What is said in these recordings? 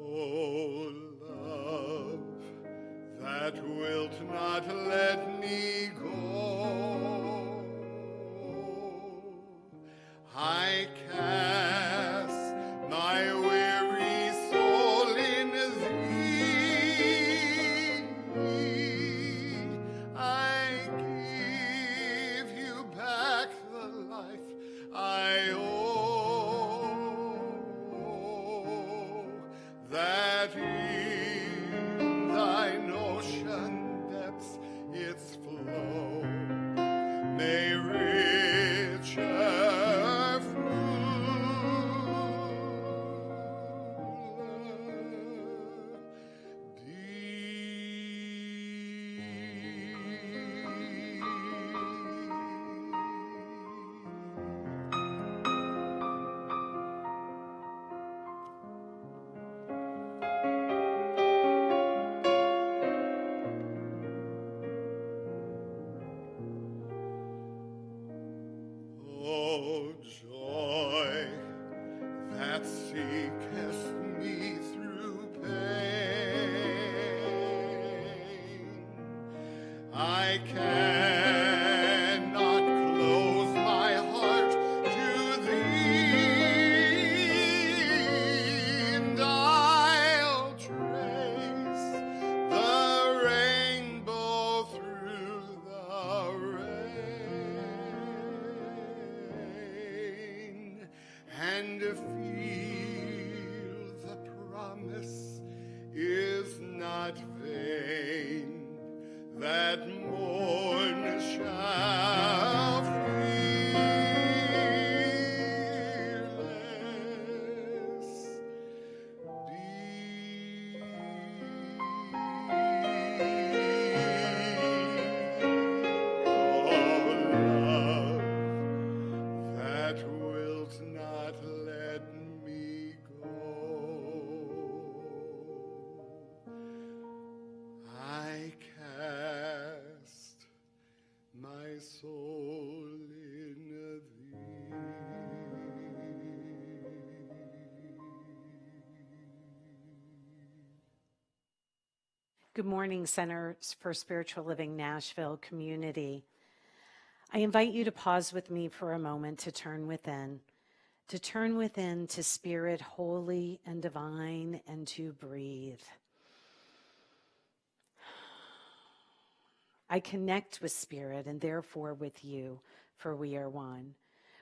O love, that wilt not let me go, I cast my weary soul in thee. I give you back the life I owe, that in thine ocean depths its flow may richer fuller O joy that seekest me through pain, I cannot close my heart to thee, and I'll trace the rainbow through the rain, and feel the promise is not vain, that morn shall fearless that wilt not let me go, I cast my soul in thee. Good morning, Center for Spiritual Living Nashville community. I invite you to pause with me for a moment to turn within to Spirit holy and divine, and to breathe. I connect with Spirit and therefore with you, for we are one.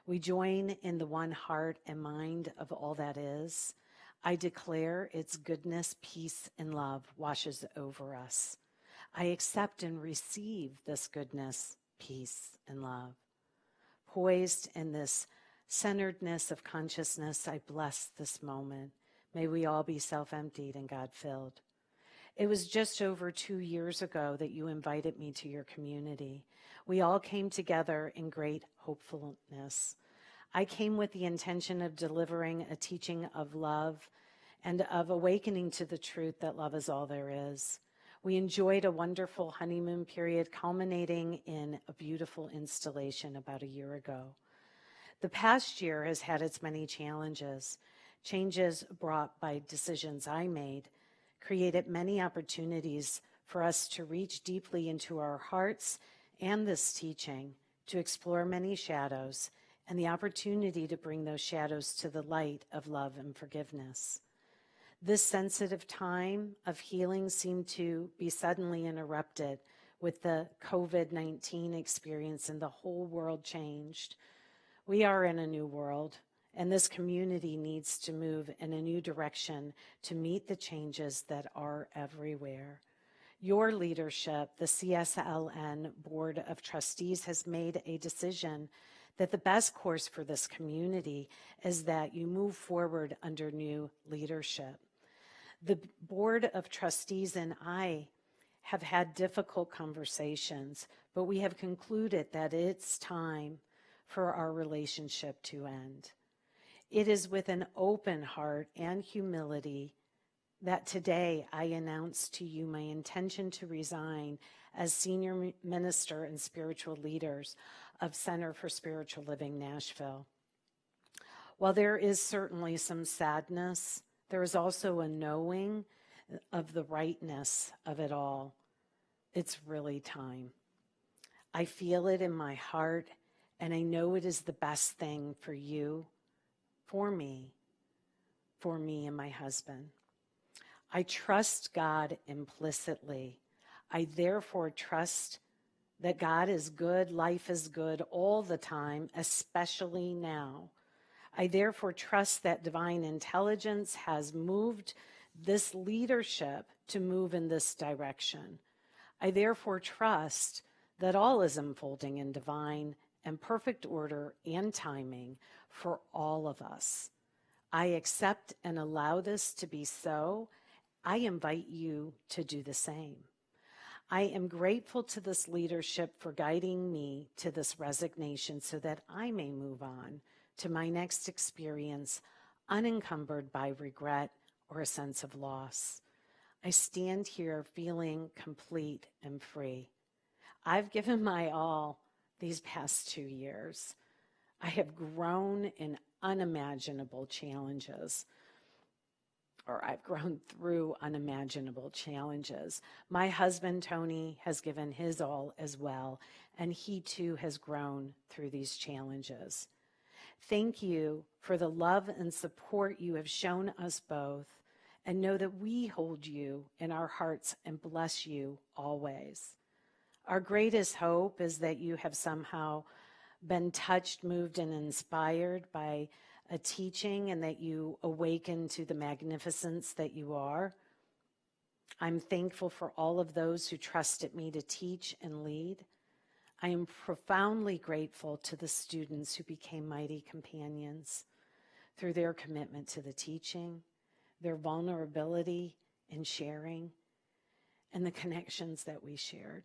We join in the one heart and mind of all that is. I declare its goodness, peace, and love washes over us. I accept and receive this goodness, peace, and love. Poised in this centeredness of consciousness, I bless this moment. May we all be self-emptied and God-filled. It was just over 2 years ago that you invited me to your community. We all came together in great hopefulness. I came with the intention of delivering a teaching of love and of awakening to the truth that love is all there is. We enjoyed a wonderful honeymoon period culminating in a beautiful installation about a year ago. The past year has had its many challenges. Changes brought by decisions I made created many opportunities for us to reach deeply into our hearts and this teaching, to explore many shadows, and the opportunity to bring those shadows to the light of love and forgiveness. This sensitive time of healing seemed to be suddenly interrupted with the COVID-19 experience, and the whole world changed. We are in a new world, and this community needs to move in a new direction to meet the changes that are everywhere. Your leadership, the CSLN Board of Trustees, has made a decision that the best course for this community is that you move forward under new leadership. The Board of Trustees and I have had difficult conversations, but we have concluded that it's time for our relationship to end. It is with an open heart and humility that today I announce to you my intention to resign as Senior Minister and Spiritual Leaders of Center for Spiritual Living Nashville. While there is certainly some sadness, there is also a knowing of the rightness of it all. It's really time. I feel it in my heart, and I know it is the best thing for you, for me and my husband. I trust God implicitly. I therefore trust that God is good, life is good all the time, especially now. I therefore trust that divine intelligence has moved this leadership to move in this direction. I therefore trust that all is unfolding in divine and perfect order and timing for all of us. I accept and allow this to be so. I invite you to do the same. I am grateful to this leadership for guiding me to this resignation so that I may move on to my next experience unencumbered by regret or a sense of loss. I stand here feeling complete and free. I've given my all these past 2 years. I have grown in unimaginable challenges, or I've grown through unimaginable challenges. My husband, Tony, has given his all as well, and he too has grown through these challenges. Thank you for the love and support you have shown us both, and know that we hold you in our hearts and bless you always. Our greatest hope is that you have somehow been touched, moved, and inspired by a teaching, and that you awaken to the magnificence that you are. I'm thankful for all of those who trusted me to teach and lead. I am profoundly grateful to the students who became mighty companions through their commitment to the teaching, their vulnerability in sharing, and the connections that we shared.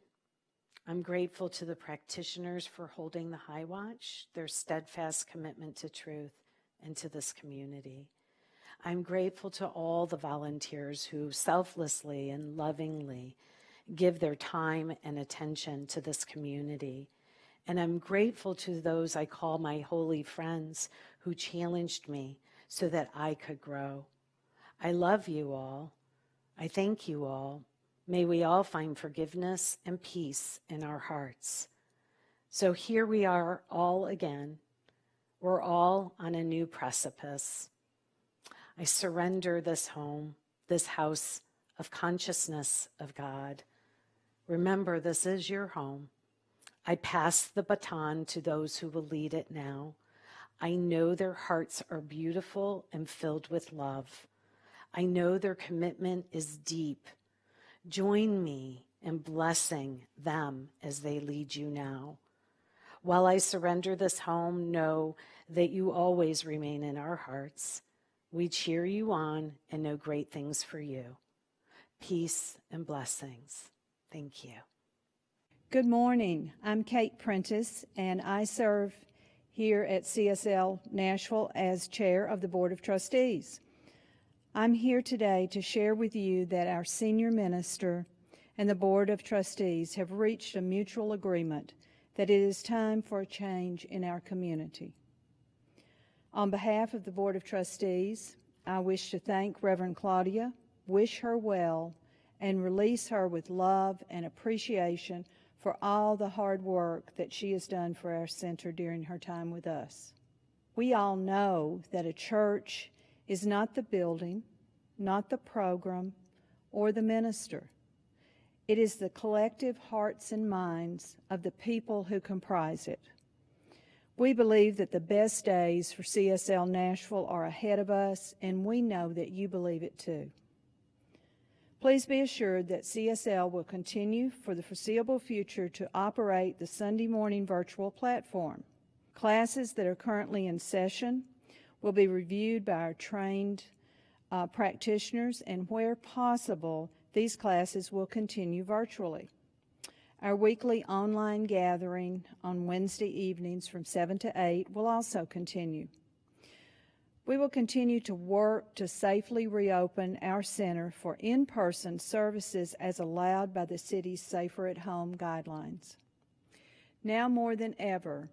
I'm grateful to the practitioners for holding the high watch, their steadfast commitment to truth and to this community. I'm grateful to all the volunteers who selflessly and lovingly give their time and attention to this community. And I'm grateful to those I call my holy friends who challenged me so that I could grow. I love you all. I thank you all. May we all find forgiveness and peace in our hearts. So here we are all again. We're all on a new precipice. I surrender this home, this house of consciousness of God. Remember, this is your home. I pass the baton to those who will lead it now. I know their hearts are beautiful and filled with love. I know their commitment is deep. Join me in blessing them as they lead you now. While I surrender this home, know that you always remain in our hearts. We cheer you on and know great things for you. Peace and blessings. Thank you. Good morning. I'm Kate Prentice, and I serve here at CSL Nashville as chair of the Board of Trustees. I'm here today to share with you that our senior minister and the Board of Trustees have reached a mutual agreement that it is time for a change in our community. On behalf of the Board of Trustees, I wish to thank Reverend Claudia, wish her well, and release her with love and appreciation for all the hard work that she has done for our center during her time with us. We all know that a church is not the building, not the program, or the minister. It is the collective hearts and minds of the people who comprise it. We believe that the best days for CSL Nashville are ahead of us, and we know that you believe it too. Please be assured that CSL will continue for the foreseeable future to operate the Sunday morning virtual platform. Classes that are currently in session will be reviewed by our trained practitioners, and where possible, these classes will continue virtually. Our weekly online gathering on Wednesday evenings from 7 to 8 will also continue. We will continue to work to safely reopen our center for in-person services as allowed by the city's Safer at Home guidelines. Now more than ever,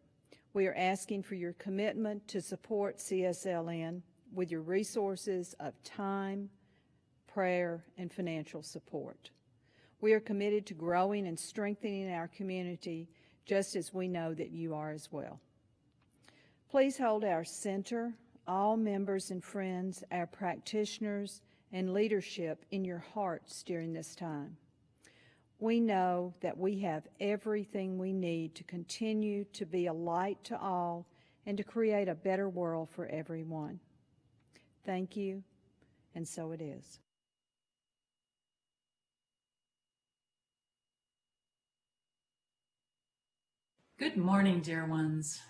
we are asking for your commitment to support CSLN with your resources of time, prayer, and financial support. We are committed to growing and strengthening our community, just as we know that you are as well. Please hold our center, all members and friends, our practitioners, and leadership in your hearts during this time. We know that we have everything we need to continue to be a light to all and to create a better world for everyone. Thank you, and so it is. Good morning, dear ones.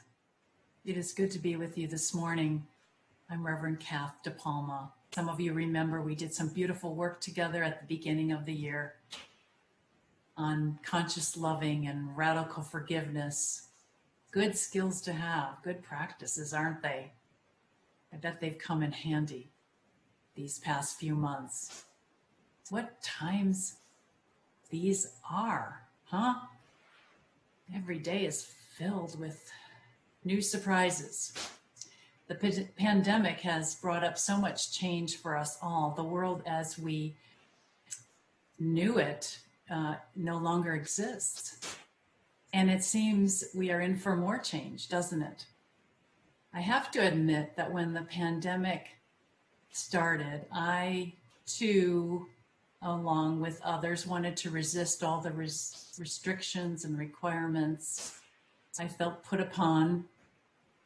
It is good to be with you this morning. I'm Reverend Kath DePalma. Some of you remember we did some beautiful work together at the beginning of the year on conscious loving and radical forgiveness. Good skills to have, good practices, aren't they? I bet they've come in handy these past few months. What times these are, huh? Every day is filled with new surprises. The pandemic has brought up so much change for us all. The world as we knew it no longer exists. And it seems we are in for more change, doesn't it? I have to admit that when the pandemic started, I too, along with others, wanted to resist all the restrictions and requirements I felt put upon.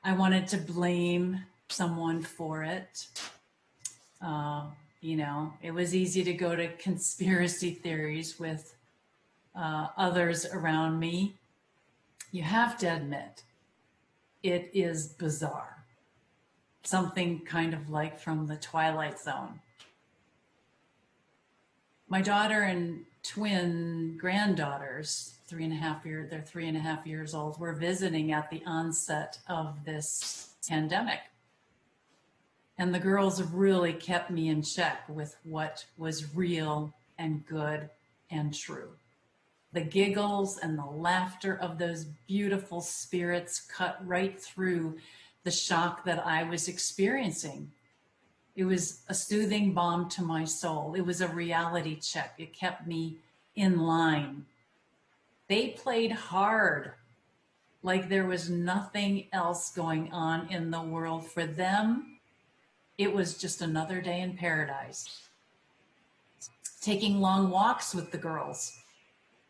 I wanted to blame someone for it. It was easy to go to conspiracy theories with others around me. You have to admit, it is bizarre. Something kind of like from the Twilight Zone. My daughter and twin granddaughters, they're 3.5 years old, were visiting at the onset of this pandemic. And the girls really kept me in check with what was real and good and true. The giggles and the laughter of those beautiful spirits cut right through the shock that I was experiencing. It was a soothing balm to my soul. It was a reality check. It kept me in line. They played hard, like there was nothing else going on in the world. For them, it was just another day in paradise. Taking long walks with the girls.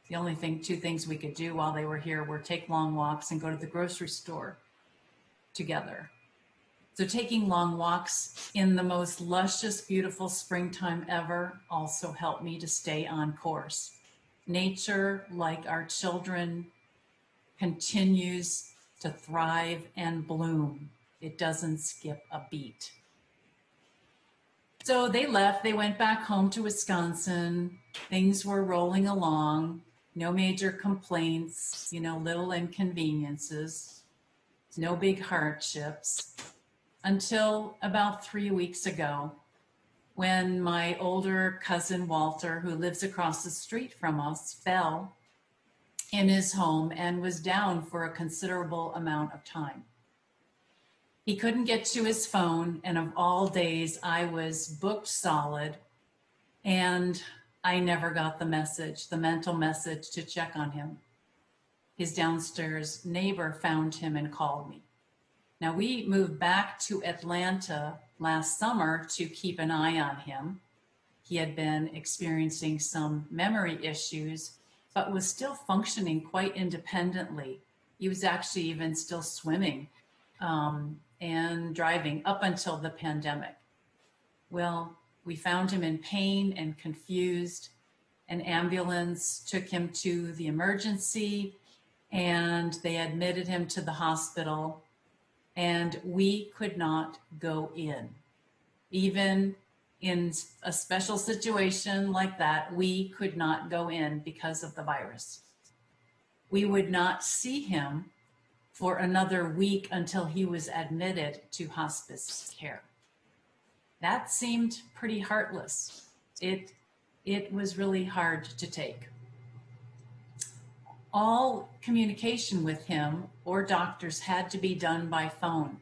The only two things we could do while they were here were take long walks and go to the grocery store together. So taking long walks in the most luscious, beautiful springtime ever also helped me to stay on course. Nature, like our children, continues to thrive and bloom. It doesn't skip a beat. So they left, they went back home to Wisconsin. Things were rolling along, no major complaints, little inconveniences, no big hardships, until about 3 weeks ago, when my older cousin Walter, who lives across the street from us, fell in his home and was down for a considerable amount of time. He couldn't get to his phone, and of all days, I was booked solid, and I never got the mental message to check on him. His downstairs neighbor found him and called me. Now, we moved back to Atlanta last summer to keep an eye on him. He had been experiencing some memory issues, but was still functioning quite independently. He was actually even still swimming and driving up until the pandemic. Well, we found him in pain and confused. An ambulance took him to the emergency, and they admitted him to the hospital, and we could not go in. Even in a special situation like that, we could not go in because of the virus. We would not see him for another week until he was admitted to hospice care. That seemed pretty heartless. It was really hard to take. All communication with him or doctors had to be done by phone.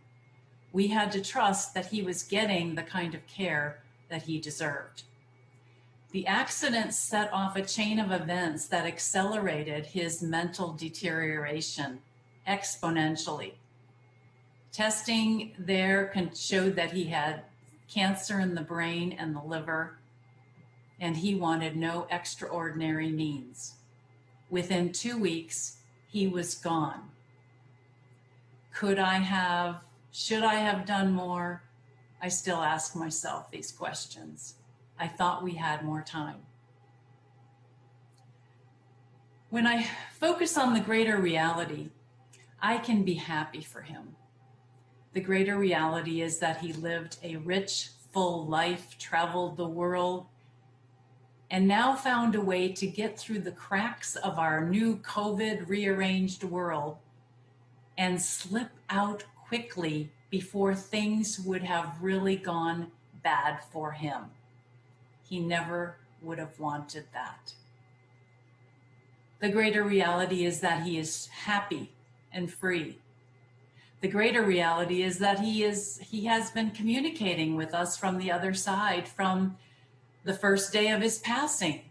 We had to trust that he was getting the kind of care that he deserved. The accident set off a chain of events that accelerated his mental deterioration exponentially. Testing there showed that he had cancer in the brain and the liver, and he wanted no extraordinary means. Within 2 weeks, he was gone. Should I have done more? I still ask myself these questions. I thought we had more time. When I focus on the greater reality, I can be happy for him. The greater reality is that he lived a rich, full life, traveled the world, and now found a way to get through the cracks of our new COVID rearranged world and slip out quickly before things would have really gone bad for him. He never would have wanted that. The greater reality is that he is happy and free. The greater reality is that he has been communicating with us from the other side from the first day of his passing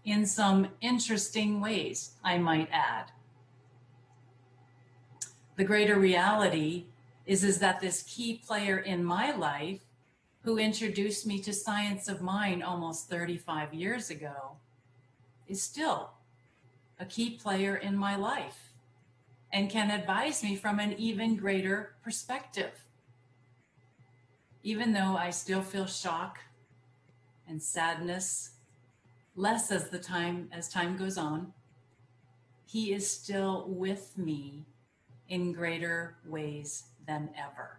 in some interesting ways, I might add. The greater reality is that this key player in my life, who introduced me to science of mind almost 35 years ago, is still a key player in my life and can advise me from an even greater perspective. Even though I still feel shock and sadness, less as time goes on, he is still with me in greater ways than ever.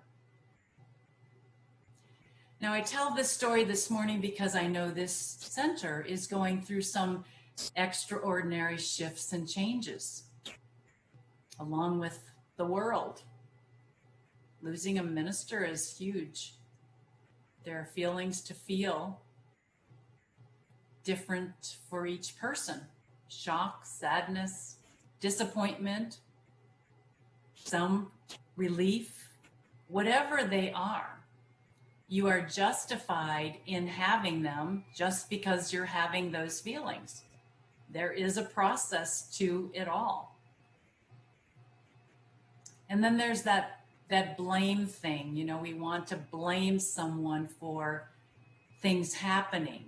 Now, I tell this story this morning because I know this center is going through some extraordinary shifts and changes, along with the world. Losing a minister is huge. There are feelings to feel, different for each person. Shock, sadness, disappointment, some relief, whatever they are. You are justified in having them just because you're having those feelings. There is a process to it all. And then there's that blame thing. You know, we want to blame someone for things happening.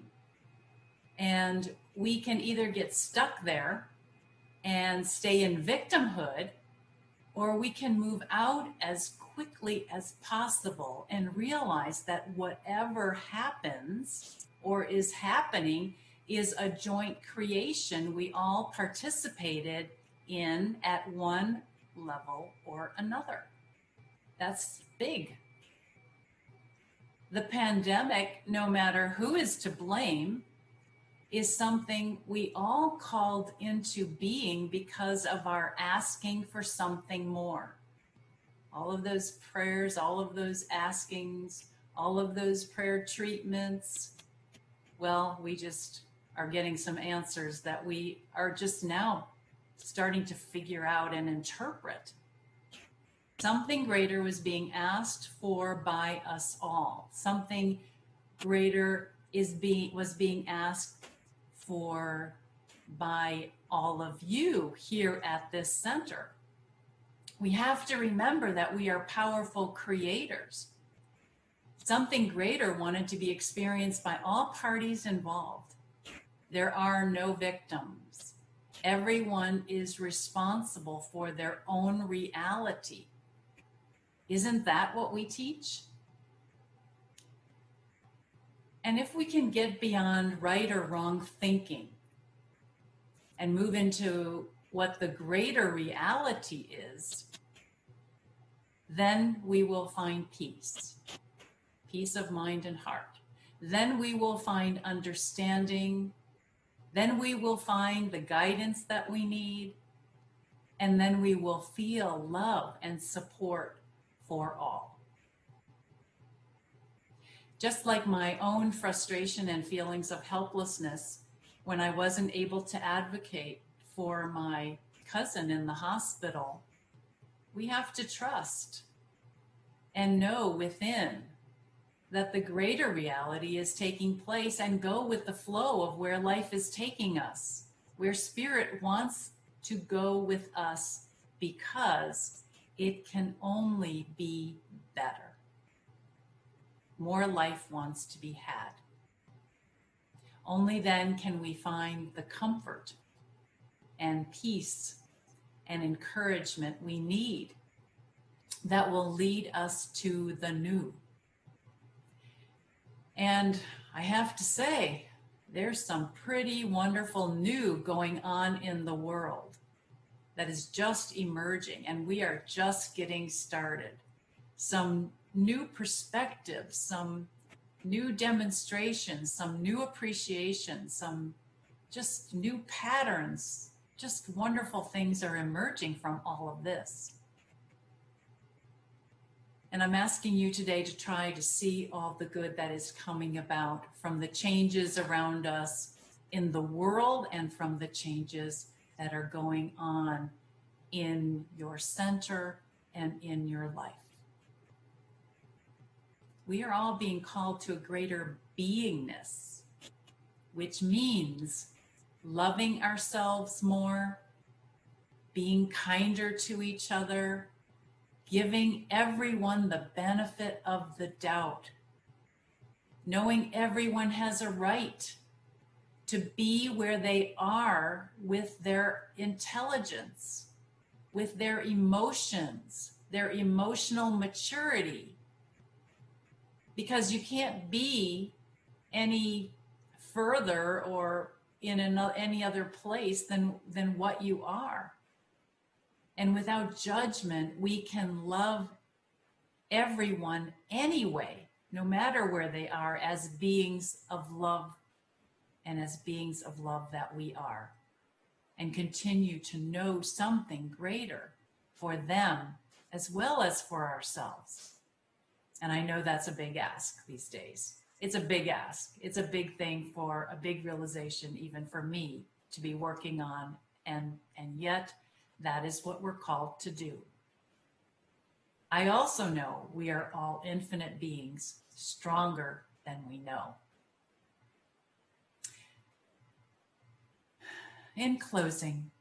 And we can either get stuck there and stay in victimhood, or we can move out as quickly as possible and realize that whatever happens or is happening is a joint creation we all participated in at one level or another. That's big. The pandemic, no matter who is to blame, is something we all called into being because of our asking for something more. All of those prayers, all of those askings, all of those prayer treatments, well, we just are getting some answers that we are just now starting to figure out and interpret. Something greater was being asked for by us all. Something greater was being asked for by all of you here at this center. We have to remember that we are powerful creators. Something greater wanted to be experienced by all parties involved. There are no victims. Everyone is responsible for their own reality. Isn't that what we teach? And if we can get beyond right or wrong thinking and move into what the greater reality is, then we will find peace of mind and heart. Then we will find understanding. Then we will find the guidance that we need. And then we will feel love and support for all. just like my own frustration and feelings of helplessness when I wasn't able to advocate for my cousin in the hospital. We have to trust and know within that the greater reality is taking place, and go with the flow of where life is taking us, where spirit wants to go with us, because it can only be better. More life wants to be had. Only then can we find the comfort and peace and encouragement we need that will lead us to the new. And I have to say, there's some pretty wonderful new going on in the world that is just emerging, and we are just getting started. Some new perspectives, some new demonstrations, some new appreciation, some just new patterns, just wonderful things are emerging from all of this. And I'm asking you today to try to see all the good that is coming about from the changes around us in the world and from the changes that are going on in your center and in your life. We are all being called to a greater beingness, which means loving ourselves more, being kinder to each other, giving everyone the benefit of the doubt, knowing everyone has a right to be where they are with their intelligence, with their emotions, their emotional maturity, because you can't be any further or in any other place than what you are. And without judgment, we can love everyone anyway, no matter where they are, as beings of love and as beings of love that we are, and continue to know something greater for them as well as for ourselves. And I know that's a big ask these days. It's a big ask. It's a big thing, for a big realization even for me to be working on, and yet that is what we're called to do. I also know we are all infinite beings, stronger than we know. In closing,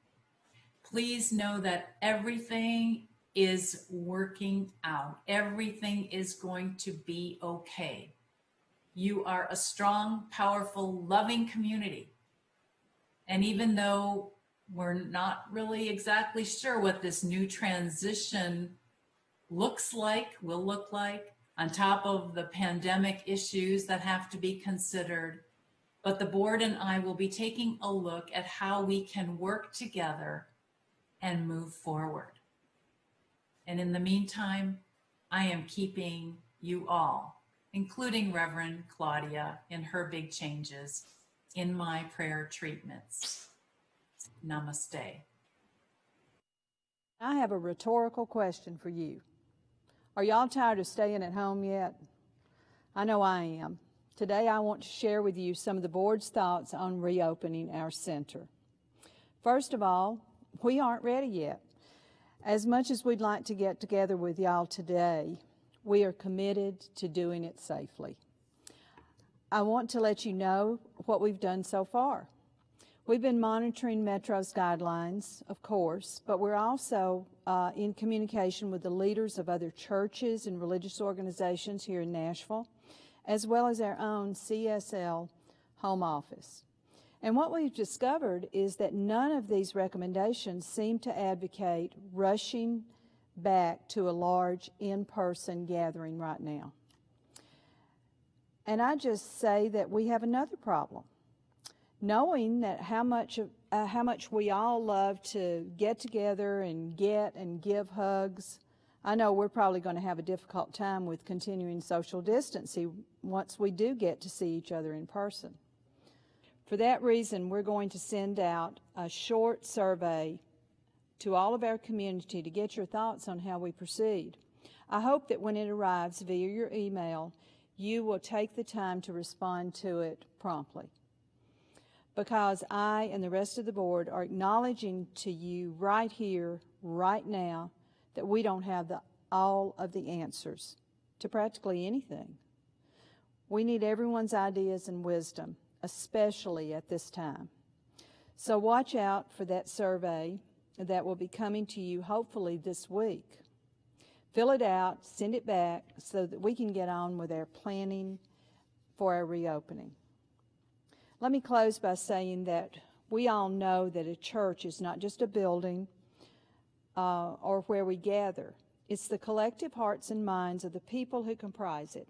please know that everything is working out. Everything is going to be okay. You are a strong, powerful, loving community. And even though we're not really exactly sure what this new transition will look like, on top of the pandemic issues that have to be considered, but the board and I will be taking a look at how we can work together and move forward. And in the meantime, I am keeping you all, including Reverend Claudia in her big changes, in my prayer treatments. Namaste. I have a rhetorical question for you. Are y'all tired of staying at home yet? I know I am. Today I want to share with you some of the board's thoughts on reopening our center. First of all, we aren't ready yet. As much as we'd like to get together with y'all today, we are committed to doing it safely. I want to let you know what we've done so far. We've been monitoring Metro's guidelines, of course, but we're also in communication with the leaders of other churches and religious organizations here in Nashville, as well as our own CSL home office. And what we've discovered is that none of these recommendations seem to advocate rushing back to a large in-person gathering right now. And I just say that we have another problem. Knowing that how much we all love to get together and get and give hugs, I know we're probably going to have a difficult time with continuing social distancing once we do get to see each other in person. For that reason, we're going to send out a short survey to all of our community to get your thoughts on how we proceed. I hope that when it arrives via your email, you will take the time to respond to it promptly. Because I and the rest of the board are acknowledging to you right here, right now, that we don't have all of the answers to practically anything. We need everyone's ideas and wisdom, especially at this time. So watch out for that survey that will be coming to you hopefully this week. Fill it out, send it back so that we can get on with our planning for our reopening. Let me close by saying that we all know that a church is not just a building or where we gather. It's the collective hearts and minds of the people who comprise it.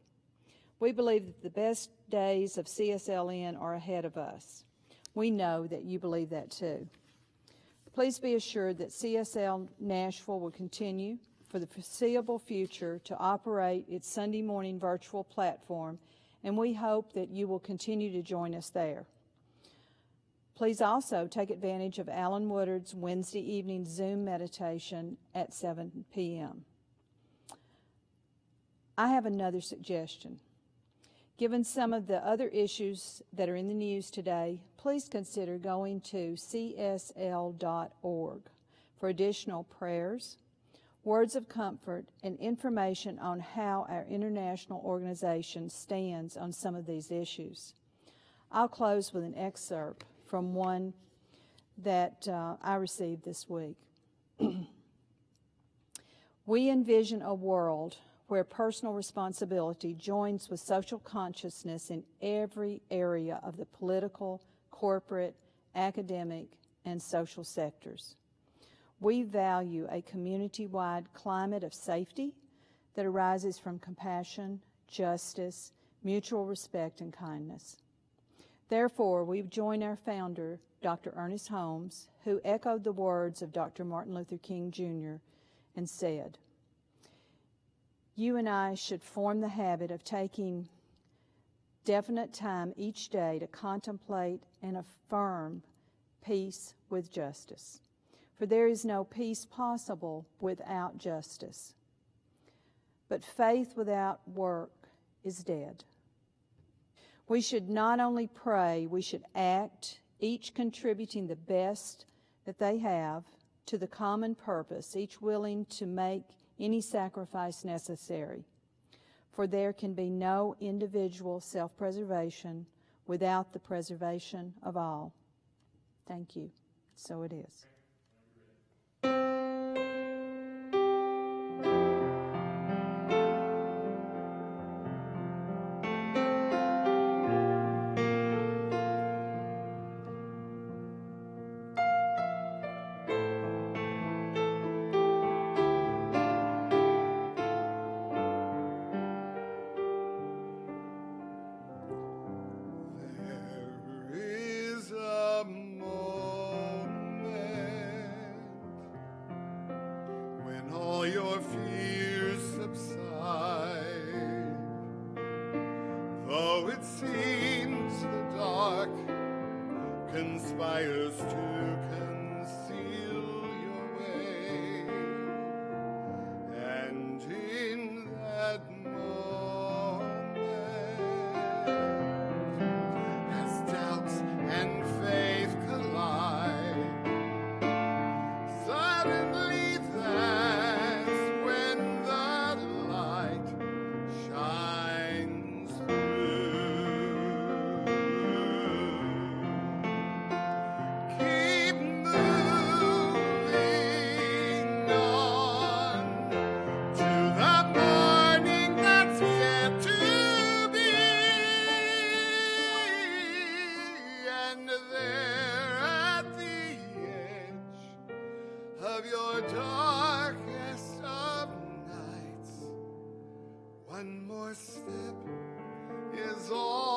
We believe that the best days of CSLN are ahead of us. We know that you believe that too. Please be assured that CSL Nashville will continue for the foreseeable future to operate its Sunday morning virtual platform, and we hope that you will continue to join us there. Please also take advantage of Alan Woodard's Wednesday evening Zoom meditation at 7 p.m. I have another suggestion. Given some of the other issues that are in the news today, please consider going to csl.org for additional prayers, words of comfort, and information on how our international organization stands on some of these issues. I'll close with an excerpt from one that I received this week. We envision a world where personal responsibility joins with social consciousness in every area of the political, corporate, academic, and social sectors. We value a community-wide climate of safety that arises from compassion, justice, mutual respect, and kindness. Therefore, we join our founder, Dr. Ernest Holmes, who echoed the words of Dr. Martin Luther King, Jr., and said, "You and I should form the habit of taking definite time each day to contemplate and affirm peace with justice. For there is no peace possible without justice. But faith without work is dead." We should not only pray, we should act, each contributing the best that they have to the common purpose, each willing to make any sacrifice necessary. For there can be no individual self-preservation without the preservation of all. Thank you. So it is. There is a moment when all your fears subside, though it seems the dark conspires to conceal your way, and in that moment, as doubts and faith collide, suddenly that's when the light shines through. Keep moving on to the morning that's yet to be, and there at the edge of your darkest of nights, one more step is all